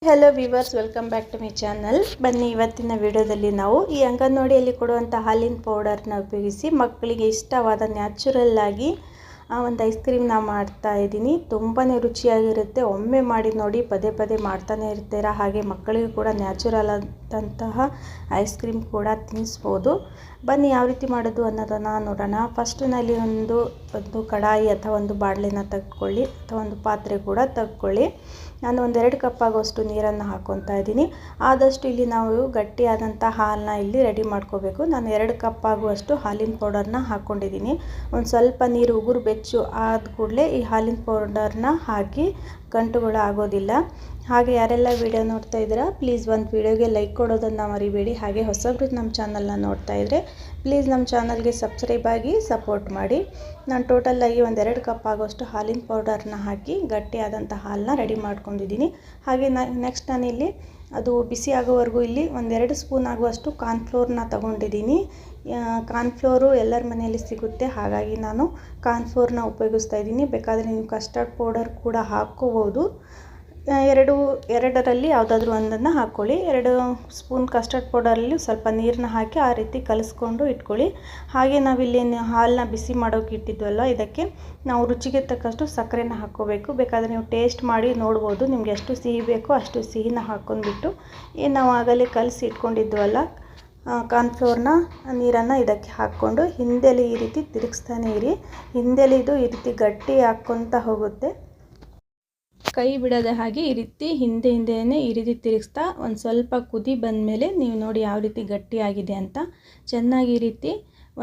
Hello viewers, welcome back to my channel. ಬನ್ನಿ, ಇವತ್ತಿನ ವಿಡಿಯೋದಲ್ಲಿ ನಾವು ಈ ಅಂಗನವಾಡಿಯಲ್ಲಿ ಕೊಡುವಂಥ ಹಾಲಿನ ಪೌಡರ್ನ ಉಪಯೋಗಿಸಿ ಮಕ್ಕಳಿಗೆ ಇಷ್ಟವಾದ ನ್ಯಾಚುರಲ್ ಆಗಿ ಒಂದು ಐಸ್ ಕ್ರೀಮ್ನ ಮಾಡ್ತಾ ಇದ್ದೀನಿ. ತುಂಬಾ ರುಚಿಯಾಗಿರುತ್ತೆ. ಒಮ್ಮೆ ಮಾಡಿ ನೋಡಿ, ಪದೇ ಪದೇ ಮಾಡ್ತಾನೆ ಇರ್ತೀರ. ಹಾಗೆ ಮಕ್ಕಳಿಗೂ ಕೂಡ ನ್ಯಾಚುರಲ್ ಆದಂತಹ ಐಸ್ ಕ್ರೀಮ್ ಕೂಡ ತಿನ್ನಿಸ್ಬೋದು. ಬನ್ನಿ, ಯಾವ ರೀತಿ ಮಾಡೋದು ಅನ್ನೋದನ್ನು ನೋಡೋಣ. ಫಸ್ಟಿನಲ್ಲಿ ಒಂದು ಕಡಾಯಿ ಅಥವಾ ಒಂದು ಬಾಣಲೆನ ತೆಗೆದುಕೊಳ್ಳಿ, ಅಥವಾ ಒಂದು ಪಾತ್ರೆ ಕೂಡ ತೆಗೆದುಕೊಳ್ಳಿ. ನಾನು 2 ಕಪ್ ಆಗುವಷ್ಟು ನೀರನ್ನು ಹಾಕ್ಕೊತಾ ಇದ್ದೀನಿ. ಆದಷ್ಟು ಇಲ್ಲಿ ನಾವು ಗಟ್ಟಿಯಾದಂಥ ಹಾಲನ್ನ ಇಲ್ಲಿ ರೆಡಿ ಮಾಡ್ಕೋಬೇಕು. ನಾನು 2 ಕಪ್ ಆಗುವಷ್ಟು ಹಾಲಿನ ಪೌಡರ್ನ ಹಾಕ್ಕೊಂಡಿದ್ದೀನಿ. ಒಂದು ಸ್ವಲ್ಪ ನೀರು ಉಗುರು ಬೆಚ್ಚು ಆದ ಕೂಡಲೇ ಈ ಹಾಲಿನ ಪೌಡರ್ನ ಹಾಕಿ ಗಂಟುಗಳು ಆಗೋದಿಲ್ಲ. ಹಾಗೆ ಯಾರೆಲ್ಲ ವಿಡಿಯೋ ನೋಡ್ತಾ ಇದ್ದೀರಾ, ಪ್ಲೀಸ್ ಒಂದು ವಿಡಿಯೋಗೆ ಲೈಕ್ ಕೊಡೋದನ್ನು ಮರಿಬೇಡಿ. ಹಾಗೆ ಹೊಸಬ್ರು ನಮ್ಮ ಚಾನಲ್ನ ನೋಡ್ತಾ ಇದ್ದರೆ ಪ್ಲೀಸ್ ನಮ್ಮ ಚಾನಲ್ಗೆ ಸಬ್ಸ್ಕ್ರೈಬ್ ಆಗಿ ಸಪೋರ್ಟ್ ಮಾಡಿ. ನಾನು ಟೋಟಲಾಗಿ 2 ಕಪ್ ಆಗೋಷ್ಟು ಹಾಲಿನ ಪೌಡರ್ನ ಹಾಕಿ ಗಟ್ಟಿಯಾದಂಥ ಹಾಲನ್ನ ರೆಡಿ ಮಾಡ್ಕೊಂಡಿದ್ದೀನಿ. ಹಾಗೆ ನೆಕ್ಸ್ಟ್ ನಾನಿಲ್ಲಿ ಅದು ಬಿಸಿ ಆಗೋವರೆಗೂ ಇಲ್ಲಿ 2 ಸ್ಪೂನ್ ಆಗುವಷ್ಟು ಕಾರ್ನ್ಫ್ಲೋರ್ನ ತೊಗೊಂಡಿದ್ದೀನಿ. ಕಾರ್ನ್ಫ್ಲೋರು ಎಲ್ಲರ ಮನೆಯಲ್ಲಿ ಸಿಗುತ್ತೆ, ಹಾಗಾಗಿ ನಾನು ಕಾರ್ನ್ಫ್ಲೋರ್ನ ಉಪಯೋಗಿಸ್ತಾ ಇದ್ದೀನಿ. ಬೇಕಾದರೆ ನೀವು ಕಸ್ಟರ್ಡ್ ಪೌಡರ್ ಕೂಡ ಹಾಕ್ಕೋಬೋದು. ಎರಡರಲ್ಲಿ ಯಾವುದಾದ್ರೂ ಒಂದನ್ನು ಹಾಕ್ಕೊಳ್ಳಿ. 2 ಸ್ಪೂನ್ ಕಸ್ಟರ್ಡ್ ಪೌಡರಲ್ಲಿ ಸ್ವಲ್ಪ ನೀರನ್ನ ಹಾಕಿ ಆ ರೀತಿ ಕಲಿಸ್ಕೊಂಡು ಇಟ್ಕೊಳ್ಳಿ. ಹಾಗೆ ನಾವಿಲ್ಲಿ ಹಾಲನ್ನ ಬಿಸಿ ಮಾಡೋಕೆ ಇಟ್ಟಿದ್ವಲ್ಲ, ಇದಕ್ಕೆ ನಾವು ರುಚಿಗೆ ತಕ್ಕಷ್ಟು ಸಕ್ಕರೆನ ಹಾಕ್ಕೋಬೇಕು. ಬೇಕಾದರೆ ನೀವು ಟೇಸ್ಟ್ ಮಾಡಿ ನೋಡ್ಬೋದು. ನಿಮ್ಗೆ ಎಷ್ಟು ಸಿಹಿ ಬೇಕೋ ಅಷ್ಟು ಸಿಹಿನ ಹಾಕ್ಕೊಂಡ್ಬಿಟ್ಟು ನಾವು ಆಗಲೇ ಕಲಸಿ ಇಟ್ಕೊಂಡಿದ್ವಲ್ಲ ಕಾರ್ನ್ಫ್ಲೋರ್ನ ನೀರನ್ನು ಇದಕ್ಕೆ ಹಾಕ್ಕೊಂಡು ಹಿಂದೆಲಿ ಈ ರೀತಿ ತಿರುಗಿಸ್ತಾನೆ ಇರಿ. ಹಿಂದೆಲಿ ಇದು ಈ ರೀತಿ ಗಟ್ಟಿ ಹಾಕ್ಕೊತ ಹೋಗುತ್ತೆ. ಕೈ ಬಿಡೋದೆ ಹಾಗೆ ಈ ರೀತಿ ಹಿಂದೆನೇ ಈ ರೀತಿ ತಿರುಗಿಸ್ತಾ ಒಂದು ಸ್ವಲ್ಪ ಕುದಿ ಬಂದಮೇಲೆ ನೀವು ನೋಡಿ ಯಾವ ರೀತಿ ಗಟ್ಟಿಯಾಗಿದೆ ಅಂತ. ಚೆನ್ನಾಗಿ ಈ ರೀತಿ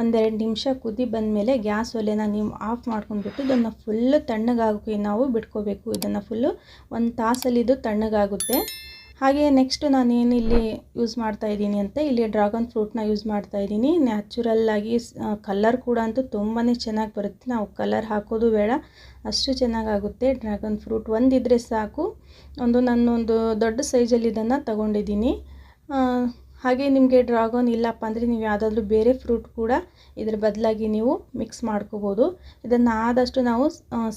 1-2 ನಿಮಿಷ ಕುದಿ ಬಂದಮೇಲೆ ಗ್ಯಾಸ್ ಒಲೆನ ನೀವು ಆಫ್ ಮಾಡ್ಕೊಂಡ್ಬಿಟ್ಟು ಇದನ್ನು ಫುಲ್ಲು ತಣ್ಣಗಾಗೋಕ್ಕೆ ನಾವು ಬಿಟ್ಕೋಬೇಕು. ಇದನ್ನು ಫುಲ್ಲು 1 ತಾಸಲ್ಲಿ ಇದು ತಣ್ಣಗಾಗುತ್ತೆ. ಹಾಗೆ ನೆಕ್ಸ್ಟ್ ನಾನೇನು ಇಲ್ಲಿ ಯೂಸ್ ಮಾಡ್ತಾಯಿದ್ದೀನಿ ಅಂತ, ಇಲ್ಲಿ ಡ್ರ್ಯಾಗನ್ ಫ್ರೂಟ್ನ ಯೂಸ್ ಮಾಡ್ತಾಯಿದ್ದೀನಿ. ನ್ಯಾಚುರಲ್ಲಾಗಿ ಕಲರ್ ಕೂಡ ಅಂತೂ ತುಂಬಾ ಚೆನ್ನಾಗಿ ಬರುತ್ತೆ. ನಾವು ಕಲರ್ ಹಾಕೋದು ಬೇಡ, ಅಷ್ಟು ಚೆನ್ನಾಗಾಗುತ್ತೆ. ಡ್ರ್ಯಾಗನ್ ಫ್ರೂಟ್ ಒಂದಿದ್ರೆ ಸಾಕು. ನಾನೊಂದು ದೊಡ್ಡ ಸೈಜಲ್ಲಿ ಇದನ್ನು ತಗೊಂಡಿದ್ದೀನಿ. ಹಾಗೆ ನಿಮಗೆ ಡ್ರ್ಯಾಗನ್ ಇಲ್ಲಪ್ಪ ಅಂದರೆ ನೀವು ಯಾವುದಾದ್ರೂ ಬೇರೆ ಫ್ರೂಟ್ ಕೂಡ ಇದ್ರ ಬದಲಾಗಿ ನೀವು ಮಿಕ್ಸ್ ಮಾಡ್ಕೋಬೋದು. ಇದನ್ನು ಆದಷ್ಟು ನಾವು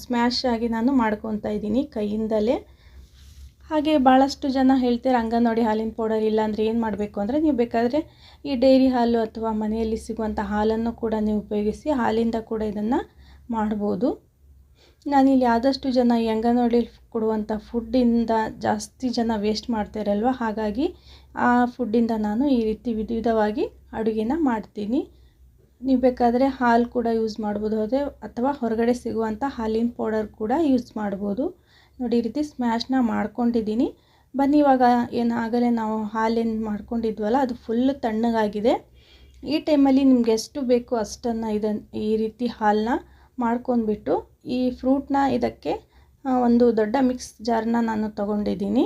ಸ್ಮ್ಯಾಶ್ ಆಗಿ ನಾನು ಮಾಡ್ಕೊತಾ ಇದ್ದೀನಿ ಕೈಯಿಂದಲೇ. ಹಾಗೆ ಭಾಳಷ್ಟು ಜನ ಹೇಳ್ತಾರೆ ಅಂಗನವಾಡಿ ಹಾಲಿನ ಪೌಡರ್ ಇಲ್ಲ ಅಂದರೆ ಏನು ಮಾಡಬೇಕು ಅಂದರೆ, ನೀವು ಬೇಕಾದರೆ ಈ ಡೈರಿ ಹಾಲು ಅಥವಾ ಮನೆಯಲ್ಲಿ ಸಿಗುವಂಥ ಹಾಲನ್ನು ಕೂಡ ನೀವು ಉಪಯೋಗಿಸಿ ಹಾಲಿಂದ ಕೂಡ ಇದನ್ನು ಮಾಡ್ಬೋದು. ನಾನಿಲ್ಲಿ ಆದಷ್ಟು ಜನ ಈ ಅಂಗನವಾಡಿಯಲ್ಲಿ ಕೊಡುವಂಥ ಫುಡ್ಡಿಂದ ಜಾಸ್ತಿ ಜನ ವೇಸ್ಟ್ ಮಾಡ್ತಾರಲ್ವ, ಹಾಗಾಗಿ ಆ ಫುಡ್ಡಿಂದ ನಾನು ಈ ರೀತಿ ವಿಧವಾಗಿ ಅಡುಗೆನ ಮಾಡ್ತೀನಿ. ನೀವು ಬೇಕಾದರೆ ಹಾಲು ಕೂಡ ಯೂಸ್ ಮಾಡ್ಬೋದು, ಅಥವಾ ಹೊರಗಡೆ ಸಿಗುವಂಥ ಹಾಲಿನ ಪೌಡರ್ ಕೂಡ ಯೂಸ್ ಮಾಡ್ಬೋದು. ನೋಡಿ, ಈ ರೀತಿ ಸ್ಮ್ಯಾಶ್ನ ಮಾಡ್ಕೊಂಡಿದ್ದೀನಿ. ಬನ್ನಿ, ಇವಾಗ ಆಗಲೇ ನಾವು ಹಾಲೇನು ಮಾಡ್ಕೊಂಡಿದ್ವಲ್ಲ ಅದು ಫುಲ್ಲು ತಣ್ಣಗಾಗಿದೆ. ಈ ಟೈಮಲ್ಲಿ ನಿಮ್ಗೆ ಎಷ್ಟು ಬೇಕೋ ಅಷ್ಟನ್ನು ಈ ರೀತಿ ಹಾಲನ್ನ ಮಾಡ್ಕೊಂಡ್ಬಿಟ್ಟು ಈ ಫ್ರೂಟ್ನ ಇದಕ್ಕೆ ಒಂದು ದೊಡ್ಡ ಮಿಕ್ಸ್ ಜಾರನ್ನ ನಾನು ತೊಗೊಂಡಿದ್ದೀನಿ.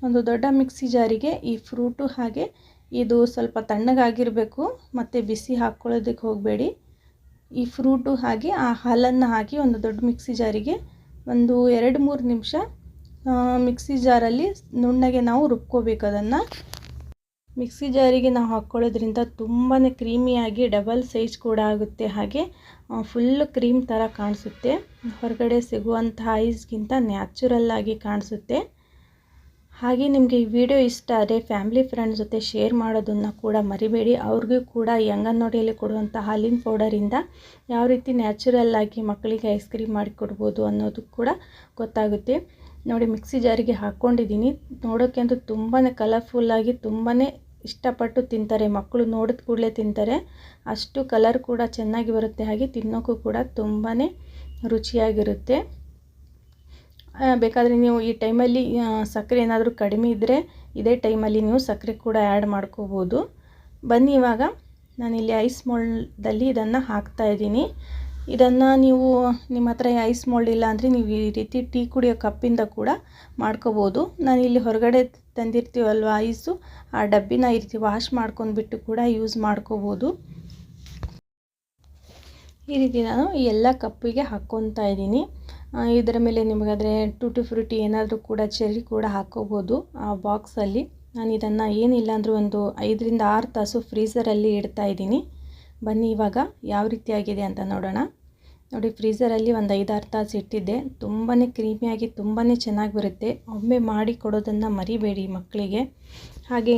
ಒಂದು ದೊಡ್ಡ ಮಿಕ್ಸಿ ಜಾರಿಗೆ ಈ ಫ್ರೂಟು ಹಾಗೆ ಇದು ಸ್ವಲ್ಪ ತಣ್ಣಗಾಗಿರಬೇಕು, ಮತ್ತು ಬಿಸಿ ಹಾಕ್ಕೊಳ್ಳೋದಕ್ಕೆ ಹೋಗಬೇಡಿ. ಈ ಫ್ರೂಟು ಹಾಗೆ ಆ ಹಾಲನ್ನು ಹಾಕಿ ಒಂದು ದೊಡ್ಡ ಮಿಕ್ಸಿ ಜಾರಿಗೆ ಒಂದು 2-3 ನಿಮಿಷ ಮಿಕ್ಸಿ ಜಾರಲ್ಲಿ ನುಣ್ಣಗೆ ನಾವು ರುಬ್ಕೋಬೇಕು. ಅದನ್ನು ಮಿಕ್ಸಿ ಜಾರಿಗೆ ನಾವು ಹಾಕ್ಕೊಳ್ಳೋದ್ರಿಂದ ತುಂಬಾ ಕ್ರೀಮಿಯಾಗಿ ಡಬಲ್ ಸೈಜ್ ಕೂಡ ಆಗುತ್ತೆ. ಹಾಗೆ ಫುಲ್ಲು ಕ್ರೀಮ್ ಥರ ಕಾಣಿಸುತ್ತೆ. ಹೊರಗಡೆ ಸಿಗುವಂಥ ಐಸ್ಗಿಂತ ನ್ಯಾಚುರಲ್ಲಾಗಿ ಕಾಣಿಸುತ್ತೆ. ಹಾಗೆ ನಿಮಗೆ ಈ ವಿಡಿಯೋ ಇಷ್ಟ ಆದರೆ ಫ್ಯಾಮಿಲಿ ಫ್ರೆಂಡ್ಸ್ ಜೊತೆ ಶೇರ್ ಮಾಡೋದನ್ನು ಕೂಡ ಮರಿಬೇಡಿ. ಅವ್ರಿಗೂ ಕೂಡ ಈ ಅಂಗನವಾಡಿಯಲ್ಲಿ ಕೊಡುವಂಥ ಹಾಲಿನ ಪೌಡರಿಂದ ಯಾವ ರೀತಿ ನ್ಯಾಚುರಲ್ಲಾಗಿ ಮಕ್ಕಳಿಗೆ ಐಸ್ ಕ್ರೀಮ್ ಮಾಡಿಕೊಡ್ಬೋದು ಅನ್ನೋದು ಕೂಡ ಗೊತ್ತಾಗುತ್ತೆ. ನೋಡಿ, ಮಿಕ್ಸಿ ಜಾರಿಗೆ ಹಾಕ್ಕೊಂಡಿದ್ದೀನಿ. ನೋಡೋಕ್ಕೆ ಅಂತೂ ತುಂಬಾ ಕಲರ್ಫುಲ್ಲಾಗಿ ತುಂಬಾ ಇಷ್ಟಪಟ್ಟು ತಿಂತಾರೆ ಮಕ್ಕಳು. ನೋಡಿದ ಕೂಡಲೇ ತಿಂತಾರೆ, ಅಷ್ಟು ಕಲರ್ ಕೂಡ ಚೆನ್ನಾಗಿ ಬರುತ್ತೆ. ಹಾಗೆ ತಿನ್ನೋಕ್ಕೂ ಕೂಡ ತುಂಬಾ ರುಚಿಯಾಗಿರುತ್ತೆ. ಬೇಕಾದರೆ ನೀವು ಈ ಟೈಮಲ್ಲಿ ಸಕ್ಕರೆ ಏನಾದರೂ ಕಡಿಮೆ ಇದ್ದರೆ ಇದೇ ಟೈಮಲ್ಲಿ ನೀವು ಸಕ್ಕರೆ ಕೂಡ ಆ್ಯಡ್ ಮಾಡ್ಕೋಬೋದು. ಬನ್ನಿ, ಇವಾಗ ನಾನಿಲ್ಲಿ ಐಸ್ ಮೋಲ್ಡಲ್ಲಿ ಇದನ್ನು ಹಾಕ್ತಾಯಿದ್ದೀನಿ. ಇದನ್ನು ನೀವು ನಿಮ್ಮ ಹತ್ರ ಐಸ್ ಮೋಲ್ಡ್ ಇಲ್ಲ ಅಂದರೆ ನೀವು ಈ ರೀತಿ ಟೀ ಕುಡಿಯೋ ಕಪ್ಪಿಂದ ಕೂಡ ಮಾಡ್ಕೋಬೋದು. ನಾನಿಲ್ಲಿ ಹೊರಗಡೆ ತಂದಿರ್ತೀವಲ್ವ ಐಸು, ಆ ಡಬ್ಬಿನ ಈ ರೀತಿ ವಾಶ್ ಮಾಡ್ಕೊಂಡ್ಬಿಟ್ಟು ಕೂಡ ಯೂಸ್ ಮಾಡ್ಕೋಬೋದು. ಈ ರೀತಿ ನಾನು ಎಲ್ಲ ಕಪ್ಪಿಗೆ ಹಾಕ್ಕೊತಾ ಇದ್ದೀನಿ. ಇದರ ಮೇಲೆ ನಿಮಗಾದರೆ ಟೂಟಿ ಫ್ರೂಟಿ ಏನಾದರೂ ಕೂಡ ಚೆರ್ರಿ ಕೂಡ ಹಾಕ್ಕೋಬೋದು ಆ ಬಾಕ್ಸಲ್ಲಿ. ನಾನು ಇದನ್ನು ಏನಿಲ್ಲ ಅಂದರೂ ಒಂದು 5-6 ತಾಸು ಫ್ರೀಝರಲ್ಲಿ ಇಡ್ತಾಯಿದ್ದೀನಿ. ಬನ್ನಿ, ಇವಾಗ ಯಾವ ರೀತಿಯಾಗಿದೆ ಅಂತ ನೋಡೋಣ. ನೋಡಿ ಫ್ರೀಝರಲ್ಲಿ ಒಂದು 5-6 ತಾಸು ಇಟ್ಟಿದ್ದೆ. ತುಂಬಾ ಕ್ರೀಮಿಯಾಗಿ ತುಂಬಾ ಚೆನ್ನಾಗಿ ಬರುತ್ತೆ. ಒಮ್ಮೆ ಮಾಡಿ ಕೊಡೋದನ್ನು ಮರಿಬೇಡಿ ಮಕ್ಕಳಿಗೆ. ಹಾಗೆ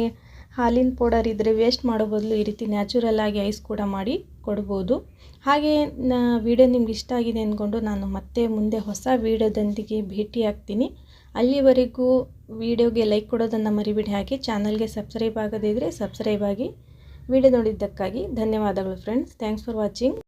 ಹಾಲಿನ ಪೌಡರ್ ಇದ್ದರೆ ವೇಸ್ಟ್ ಮಾಡೋ ಬದಲು ಈ ರೀತಿ ನ್ಯಾಚುರಲ್ಲಾಗಿ ಐಸ್ ಕೂಡ ಮಾಡಿ ಕೊಡ್ಬೋದು. ಹಾಗೆ ವಿಡಿಯೋ ನಿಮ್ಗೆ ಇಷ್ಟ ಆಗಿದೆ ಅಂದ್ಕೊಂಡು ನಾನು ಮತ್ತೆ ಮುಂದೆ ಹೊಸ ವಿಡಿಯೋದೊಂದಿಗೆ ಭೇಟಿ ಆಗ್ತೀನಿ. ಅಲ್ಲಿವರೆಗೂ ವಿಡಿಯೋಗೆ ಲೈಕ್ ಕೊಡೋದನ್ನು ಮರಿಬೇಡಿ. ಹಾಗೆ ಚಾನಲ್ಗೆ ಸಬ್ಸ್ಕ್ರೈಬ್ ಆಗದೇ ಇದ್ದರೆ ಸಬ್ಸ್ಕ್ರೈಬ್ ಆಗಿ. ವಿಡಿಯೋ ನೋಡಿದ್ದಕ್ಕಾಗಿ ಧನ್ಯವಾದಗಳು ಫ್ರೆಂಡ್ಸ್. Thanks for watching.